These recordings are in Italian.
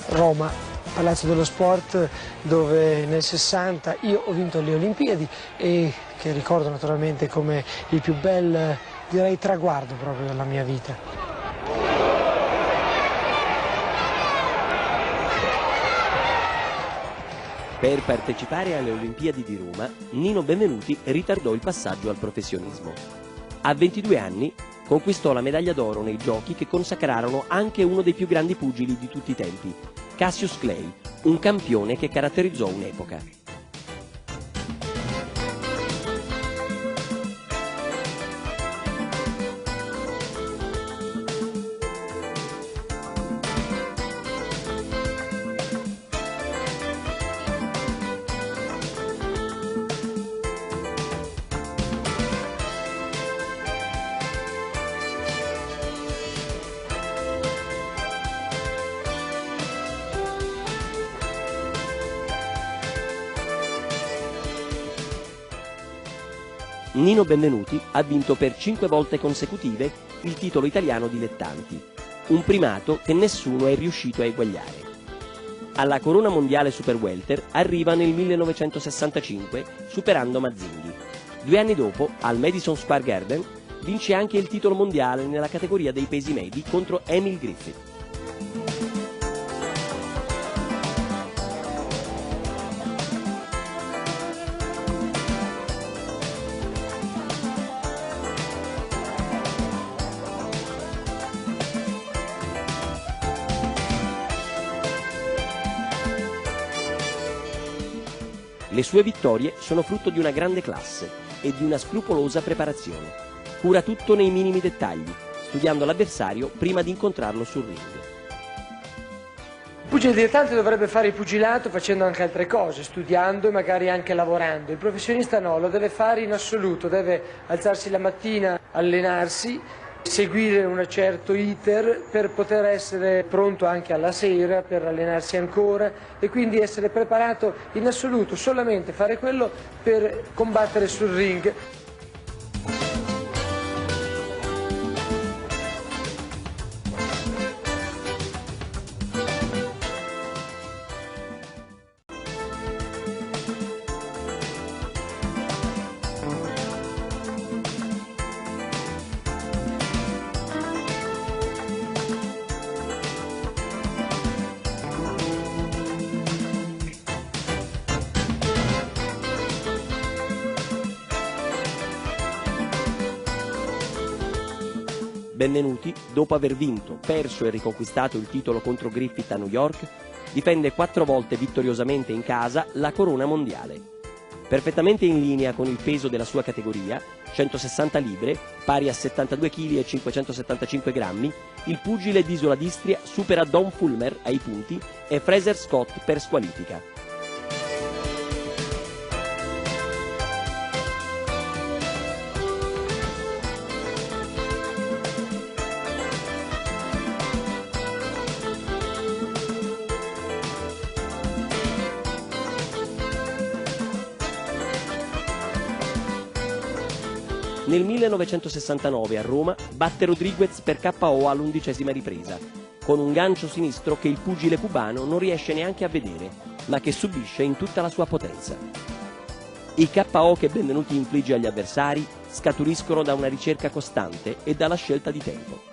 Roma, Palazzo dello Sport, dove nel 60 io ho vinto le Olimpiadi e che ricordo naturalmente come il più bel, direi, traguardo proprio della mia vita. Per partecipare alle Olimpiadi di Roma, Nino Benvenuti ritardò il passaggio al professionismo. A 22 anni conquistò la medaglia d'oro nei giochi che consacrarono anche uno dei più grandi pugili di tutti i tempi, Cassius Clay, un campione che caratterizzò un'epoca. Nino Benvenuti ha vinto per 5 volte consecutive il titolo italiano dilettanti, un primato che nessuno è riuscito a eguagliare. Alla corona mondiale super welter arriva nel 1965 superando Mazzinghi. 2 anni dopo, al Madison Square Garden, vince anche il titolo mondiale nella categoria dei pesi medi contro Emil Griffith. Le sue vittorie sono frutto di una grande classe e di una scrupolosa preparazione. Cura tutto nei minimi dettagli, studiando l'avversario prima di incontrarlo sul ring. Il pugile dilettante dovrebbe fare il pugilato facendo anche altre cose, studiando e magari anche lavorando. Il professionista no, lo deve fare in assoluto, deve alzarsi la mattina, allenarsi, seguire un certo iter per poter essere pronto anche alla sera, per allenarsi ancora e quindi essere preparato in assoluto, solamente fare quello per combattere sul ring. Benvenuti, dopo aver vinto, perso e riconquistato il titolo contro Griffith a New York, difende 4 volte vittoriosamente in casa la corona mondiale. Perfettamente in linea con il peso della sua categoria, 160 libbre, pari a 72 kg e 575 grammi, il pugile d'Isola d'Istria supera Don Fulmer ai punti e Fraser Scott per squalifica. Nel 1969 a Roma batte Rodriguez per KO all'11ª ripresa, con un gancio sinistro che il pugile cubano non riesce neanche a vedere, ma che subisce in tutta la sua potenza. I KO che Benvenuti infligge agli avversari scaturiscono da una ricerca costante e dalla scelta di tempo.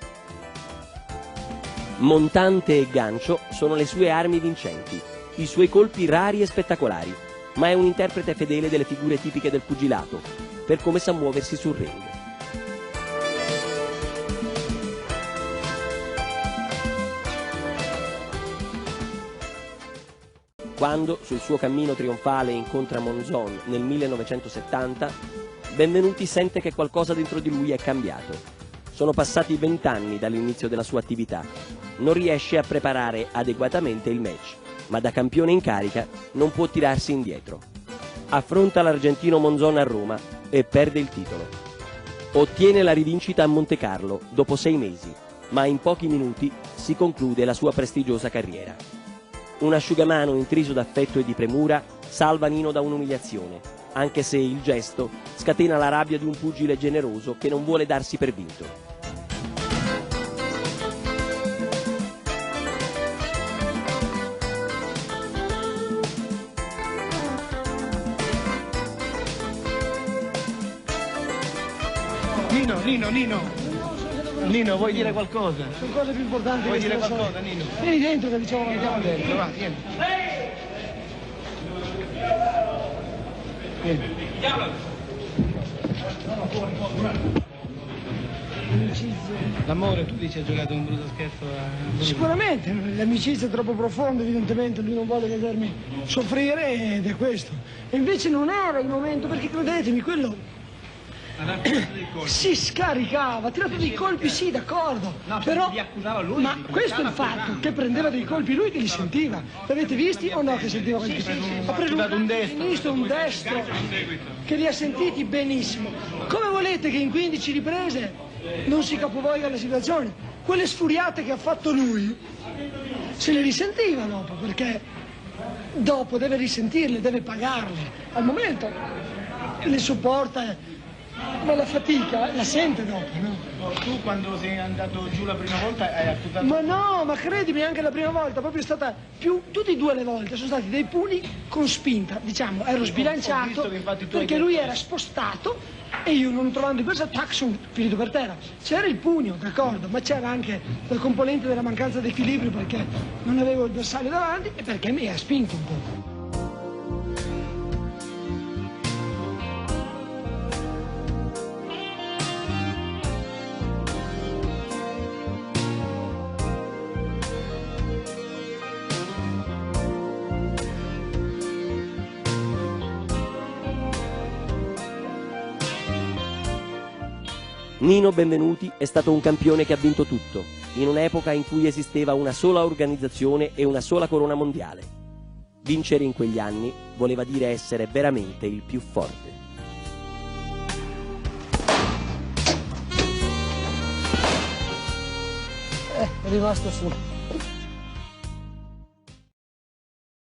Montante e gancio sono le sue armi vincenti, i suoi colpi rari e spettacolari, ma è un interprete fedele delle figure tipiche del pugilato, per come sa muoversi sul ring. Quando, sul suo cammino trionfale, incontra Monzon nel 1970, Benvenuti sente che qualcosa dentro di lui è cambiato. Sono passati 20 anni dall'inizio della sua attività. Non riesce a preparare adeguatamente il match, ma da campione in carica non può tirarsi indietro. Affronta l'argentino Monzon a Roma e perde il titolo. Ottiene la rivincita a Montecarlo dopo 6 mesi, ma in pochi minuti si conclude la sua prestigiosa carriera. Un asciugamano intriso d'affetto e di premura salva Nino da un'umiliazione, anche se il gesto scatena la rabbia di un pugile generoso che non vuole darsi per vinto. Nino, vuoi dire qualcosa? Sono cose più importanti. Vuoi dire qualcosa, Nino? Vieni dentro che diciamo che Andiamo dentro, va, vieni. L'amore, tu dici, ha giocato un brutto scherzo a... Sicuramente, l'amicizia è troppo profonda, evidentemente lui non vuole vedermi soffrire ed è questo. E invece non era il momento, perché credetemi, quello si scaricava, ha tirato dei colpi, sì, d'accordo, però li accusava lui, ma questo è il fatto, che prendeva dei colpi lui che li sentiva. L'avete visti o no che sentiva quel ha preso un sinistro, un destro, che li ha sentiti benissimo. Come volete che in 15 riprese non si capovolga la situazione? Quelle sfuriate che ha fatto lui se le risentiva dopo, perché dopo deve risentirle, deve pagarle. Al momento le sopporta, ma la fatica la sente dopo, no? Tu quando sei andato giù la prima volta hai accusato... Ma no, ma credimi, anche la prima volta, proprio è stata più, tutte e due le volte, sono stati dei pugni con spinta, diciamo, ero sbilanciato, perché lui era spostato e io non trovando di cosa, tac, sono finito per terra. C'era il pugno, d'accordo, ma c'era anche la componente della mancanza di equilibrio, perché non avevo il bersaglio davanti e perché mi ha spinto un po'. Nino Benvenuti è stato un campione che ha vinto tutto, in un'epoca in cui esisteva una sola organizzazione e una sola corona mondiale. Vincere in quegli anni voleva dire essere veramente il più forte. È rimasto su.